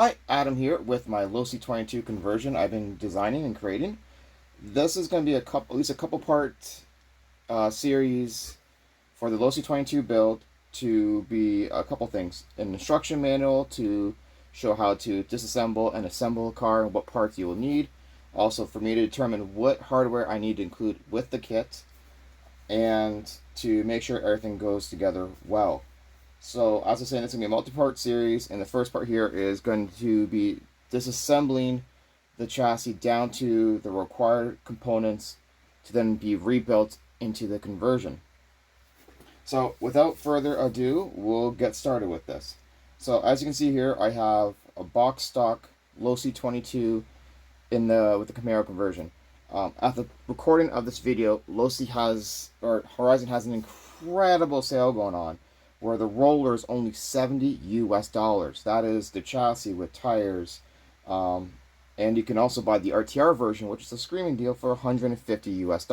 Hi, Adam here with my Losi 22 conversion I've been designing and creating. This is going to be at least a couple part series for the Losi 22 build to be a couple things. An instruction manual to show how to disassemble and assemble a car and what parts you will need. Also for me to determine what hardware I need to include with the kit and to make sure everything goes together well. So, as I was saying, it's going to be a multi-part series, and the first part here is going to be disassembling the chassis down to the required components to then be rebuilt into the conversion. So, without further ado, we'll get started with this. So, as you can see here, I have a box stock Losi 22 with the Camaro conversion. At the recording of this video, Horizon has an incredible sale going on, where the roller is only $70 US. That is the chassis with tires, and you can also buy the RTR version, which is a screaming deal for $150 US.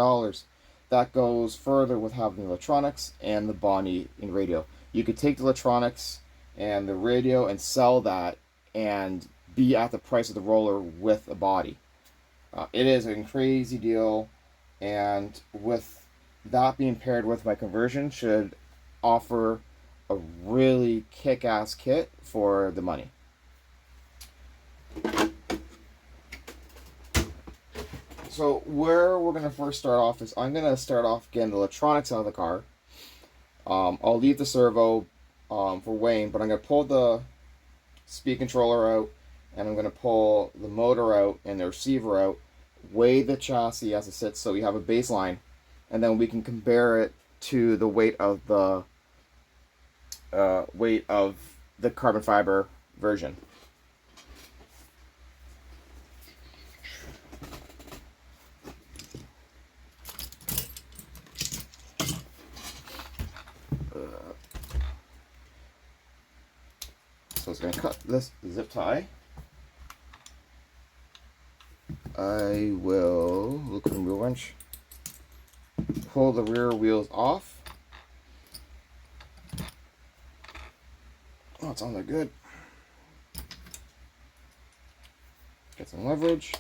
That goes further with having the electronics and the body and radio. You could take the electronics and the radio and sell that and be at the price of the roller with a body. It is a crazy deal, and with that being paired with my conversion, should offer a really kick-ass kit for the money. So where we're going to first start off is I'm going to start off getting the electronics out of the car. I'll leave the servo for weighing, but I'm going to pull the speed controller out, and I'm going to pull the motor out and the receiver out, weigh the chassis as it sits so we have a baseline, and then we can compare it to the weight of the carbon fiber version. So it's going to cut this zip tie. I will look for the wheel wrench, pull the rear wheels off. Oh, it's on there good. Get some leverage.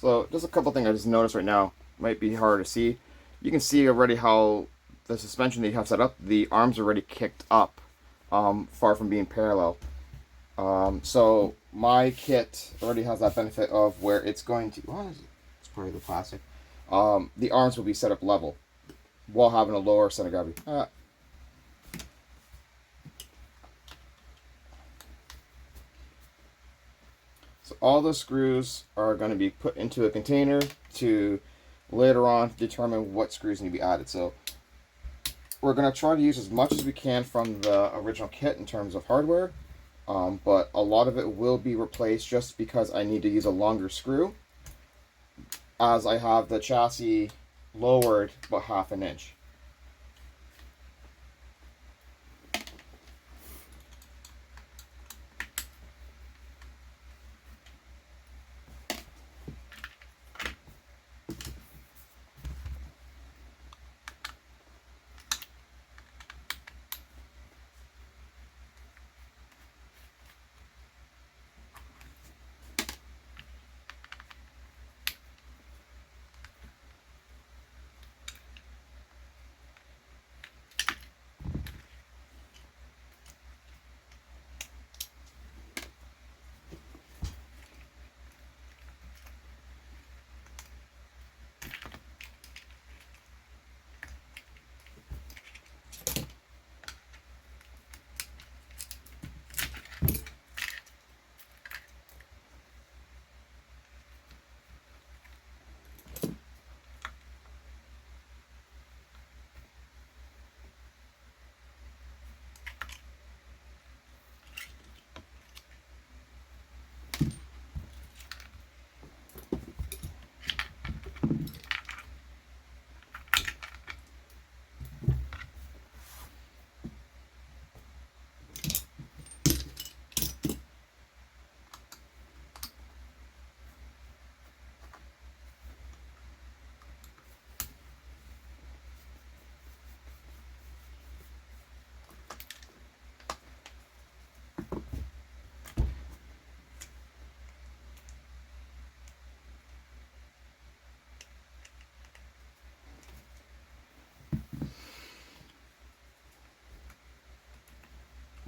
So just a couple things I just noticed right now. Might be hard to see. You can see already how the suspension that you have set up, the arms are already kicked up, far from being parallel. So my kit already has that benefit of where it's going to, it's probably the plastic. The arms will be set up level while having a lower center of gravity. So all the screws are going to be put into a container to later on determine what screws need to be added. So we're going to try to use as much as we can from the original kit in terms of hardware, but a lot of it will be replaced just because I need to use a longer screw, as I have the chassis lowered about 1/2 inch.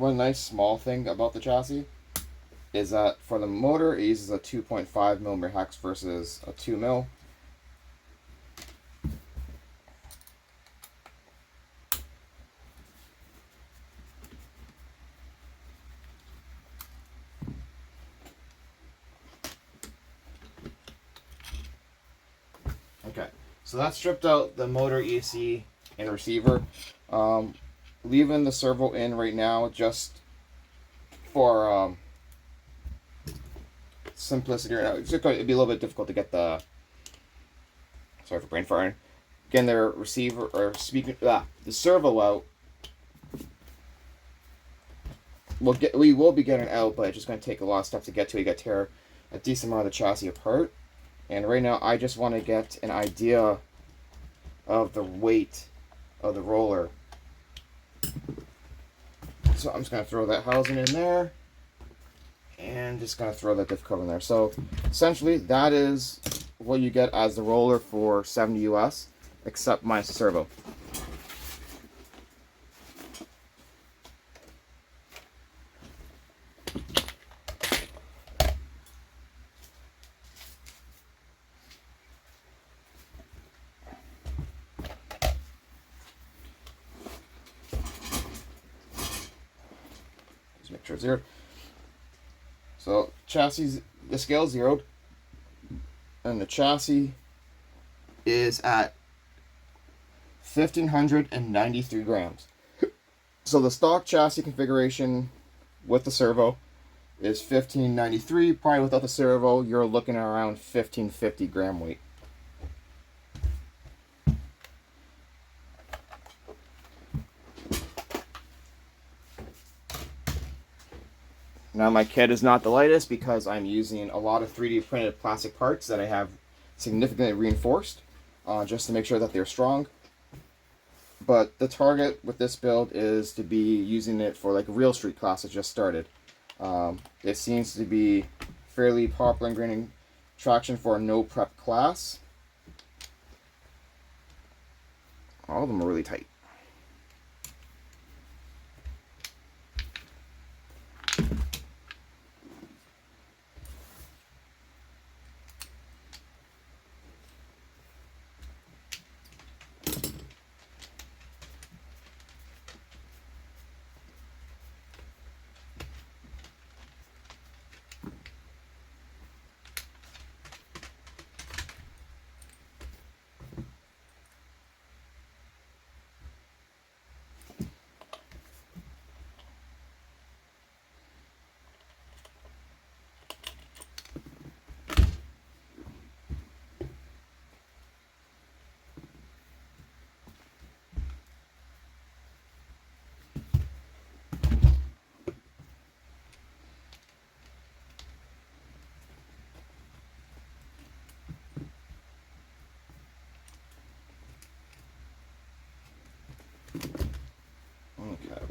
one nice small thing about the chassis is that for the motor, it uses a 2.5 millimeter hex versus a 2 mil. Okay, so that stripped out the motor, EC, and receiver. Leaving the servo in right now just for simplicity. It'd be a little bit difficult to get the, sorry for brain farting, getting the receiver or speaker, the servo out. We will be getting out, but it's just going to take a lot of stuff to get to. You got to tear a decent amount of the chassis apart. And right now, I just want to get an idea of the weight of the roller. So I'm just going to throw that housing in there. And just going to throw that diff cover in there. So essentially, that is what you get as the roller for 70 US, except minus the servo. Just make sure it's zeroed. So chassis, the scale is zeroed, and the chassis is at 1,593 grams. So the stock chassis configuration with the servo is 1,593. Probably without the servo, you're looking at around 1,550 gram weight. Now my kit is not the lightest because I'm using a lot of 3D printed plastic parts that I have significantly reinforced just to make sure that they're strong. But the target with this build is to be using it for like a real street class that just started. It seems to be fairly popular in gaining traction for a no prep class. All of them are really tight. Okay.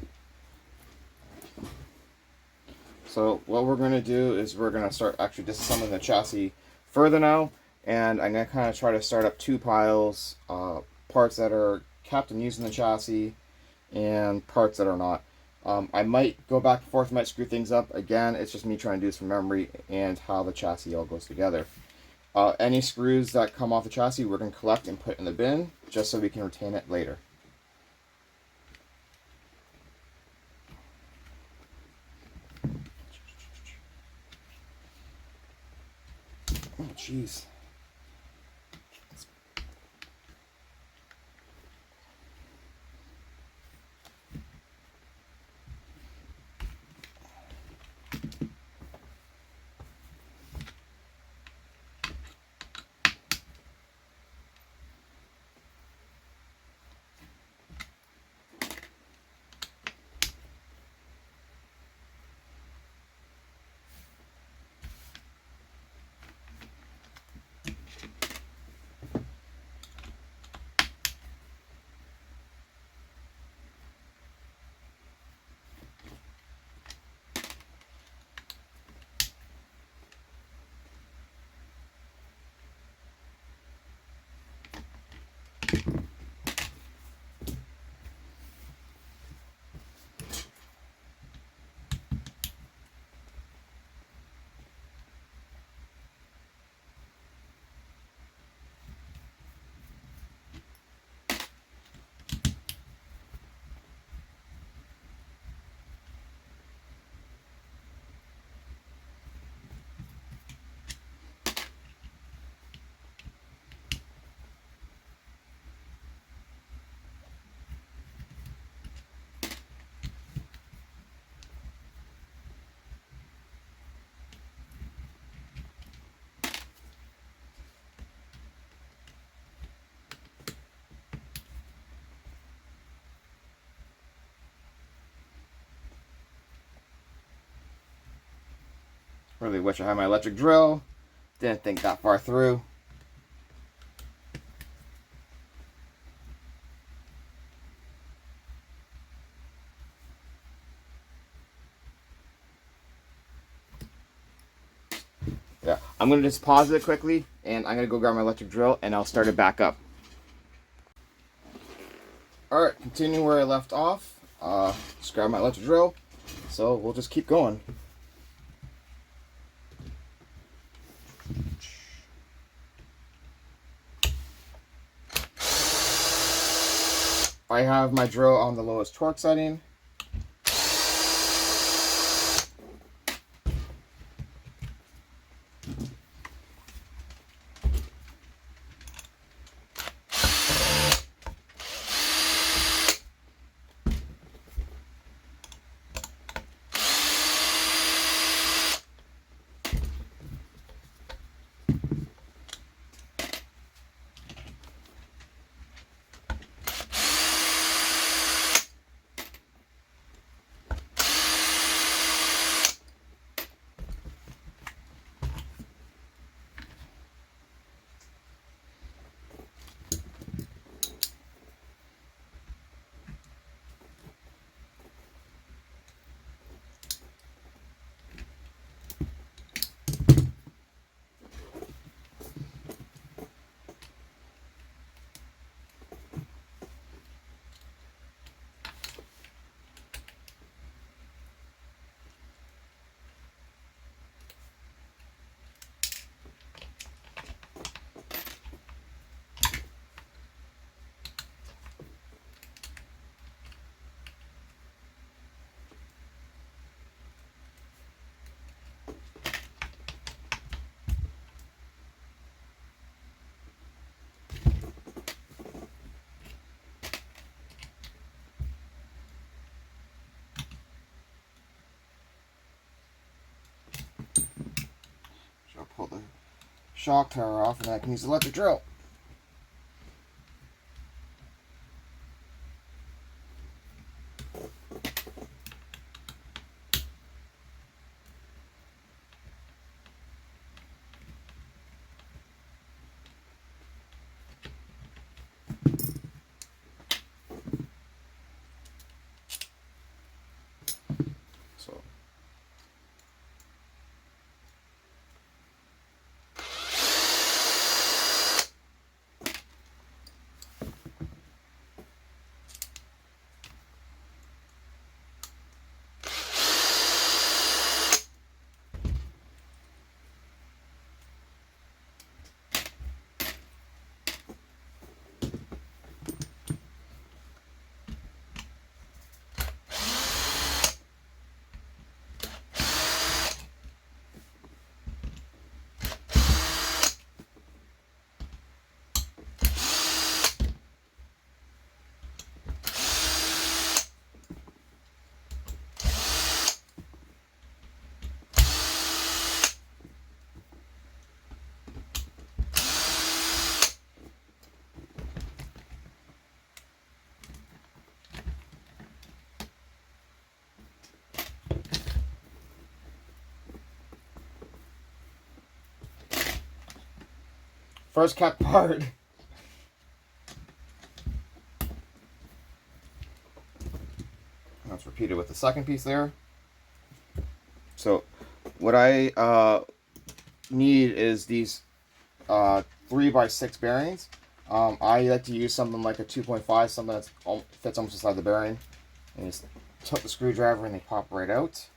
So what we're going to do is we're going to start actually disassembling the chassis further now, and I'm going to kind of try to start up two piles, parts that are kept and used in the chassis and parts that are not. I might go back and forth, might screw things up. Again, it's just me trying to do this from memory and how the chassis all goes together. Any screws that come off the chassis we're going to collect and put in the bin just so we can retain it later. Oh, jeez. Really wish I had my electric drill. Didn't think that far through. Yeah, I'm going to just pause it quickly, and I'm going to go grab my electric drill, and I'll start it back up. Alright, continue where I left off. Just grab my electric drill, so we'll just keep going. I have my drill on the lowest torque setting. I'll pull the shock tower off, and I can use the electric drill. So first cap part. Let's repeat it with the second piece there. So what I need is these 3x6 bearings. I like to use something like a 2.5, something that fits almost inside the bearing. And just tuck the screwdriver and they pop right out.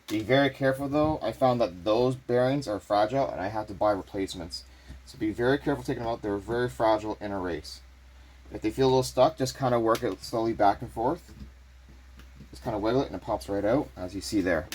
Be very careful though. I found that those bearings are fragile and I have to buy replacements. So be very careful taking them out. They're very fragile in a race. If they feel a little stuck, just kind of work it slowly back and forth. Just kind of wiggle it and it pops right out, as you see there.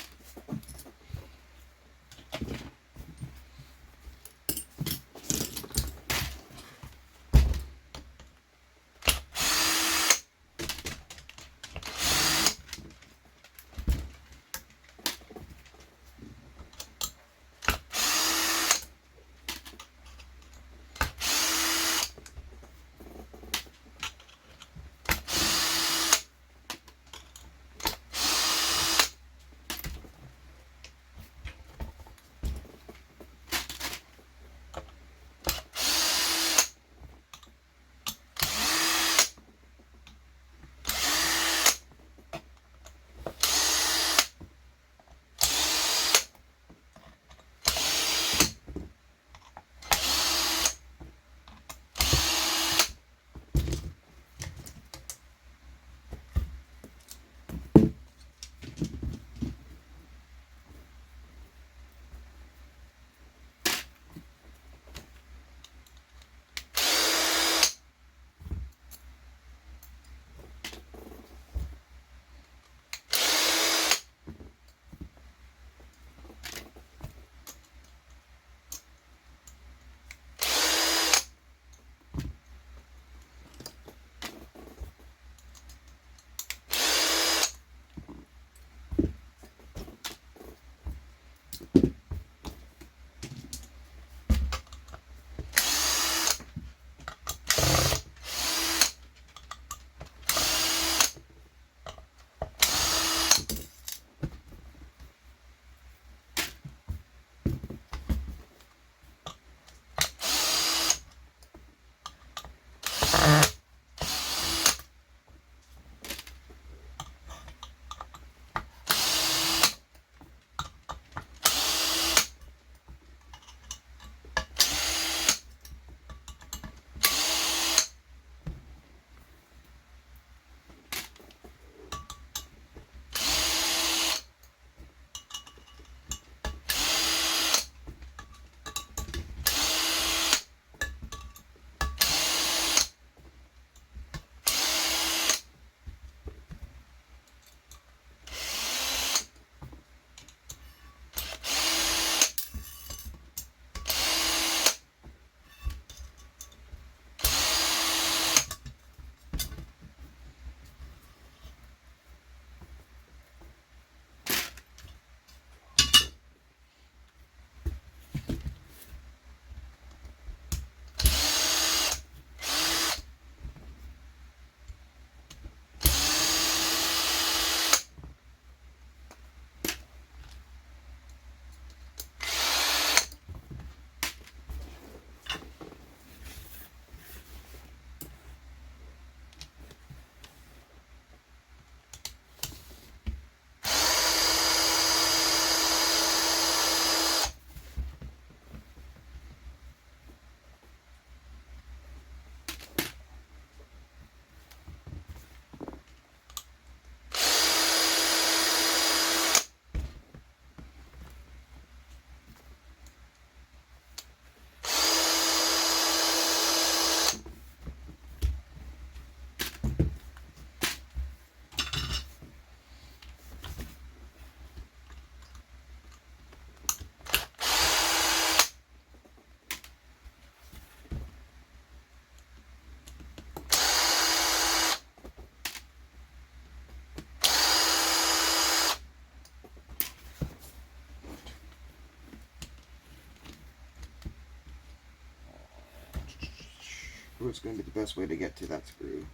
What's going to be the best way to get to that screw?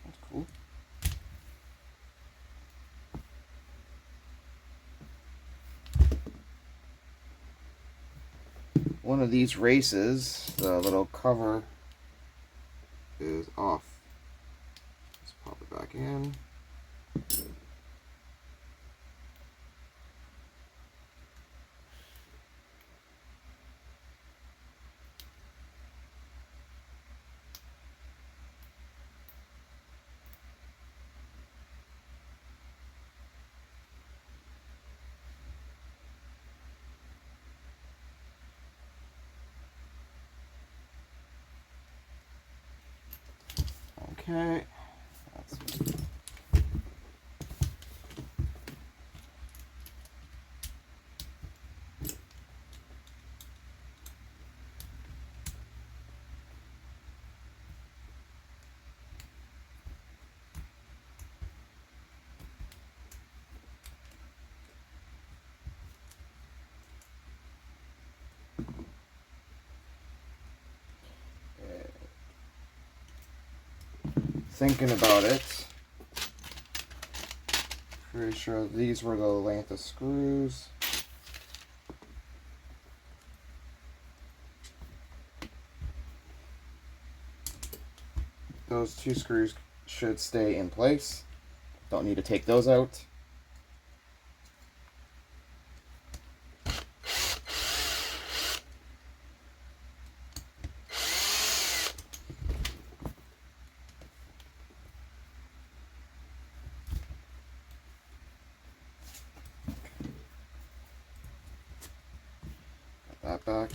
That's cool. One of these races, the little cover is off. Let's pop it back in. Okay. Thinking about it, pretty sure these were the length of screws. Those two screws should stay in place. Don't need to take those out. That back,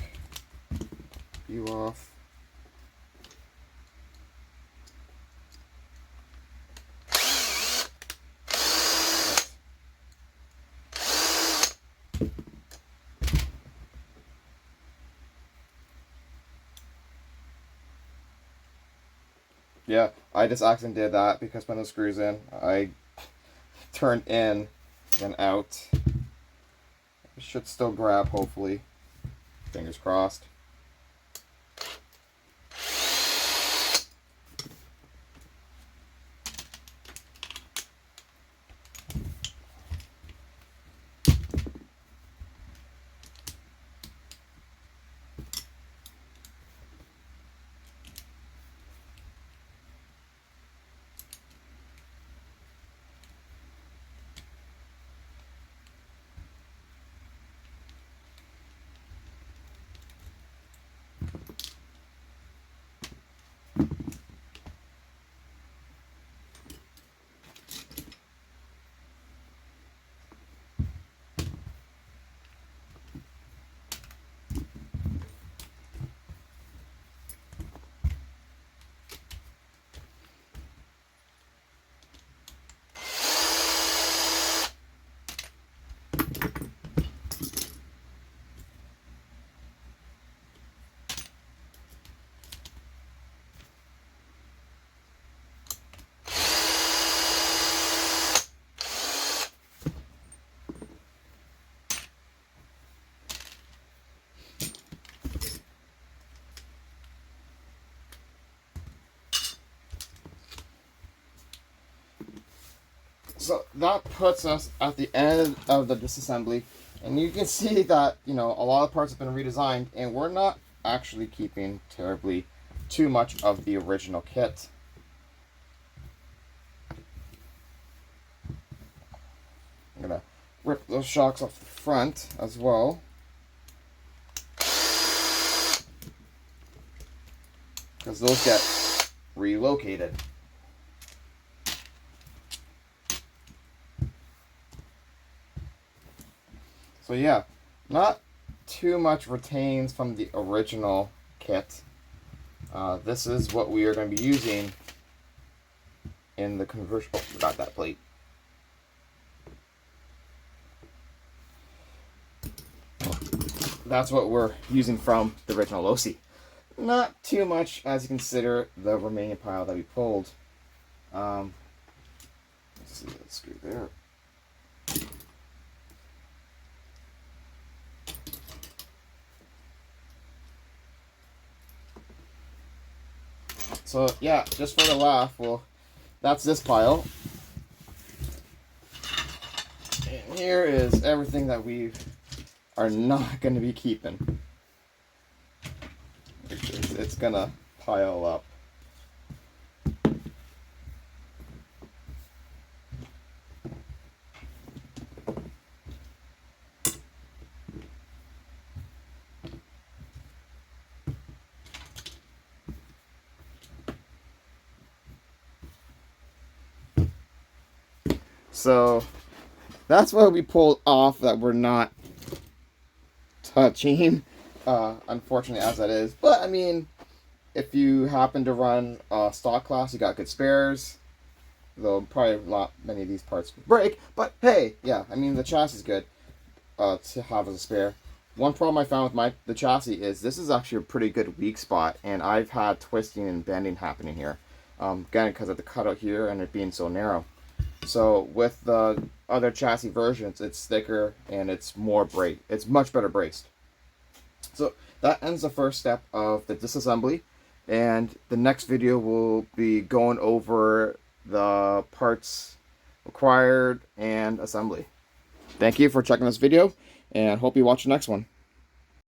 you off. Yeah, I just accidentally did that because when the screws in, I turned in then out. It should still grab, hopefully. Fingers crossed. So that puts us at the end of the disassembly, and you can see that, you know, a lot of parts have been redesigned, and we're not actually keeping terribly too much of the original kit. I'm gonna rip those shocks off the front as well. Because those get relocated. So yeah, not too much retains from the original kit. This is what we are going to be using in the conversion. Oh, forgot that plate. That's what we're using from the original Losi. Not too much as you consider the remaining pile that we pulled. Let's see that screw there. So yeah, just for the laugh, well, that's this pile. And here is everything that we are not going to be keeping. It's going to pile up. So that's what we pulled off that we're not touching, unfortunately, as that is. But I mean, if you happen to run stock class, you got good spares. Though probably many of these parts would break. But hey, yeah, I mean the chassis is good to have as a spare. One problem I found with the chassis is this is actually a pretty good weak spot, and I've had twisting and bending happening here. Again, because of the cutout here and it being so narrow. So with the other chassis versions, it's thicker and it's it's much better braced. So that ends the first step of the disassembly, and the next video will be going over the parts required and assembly. Thank you for checking this video, and hope you watch the next one.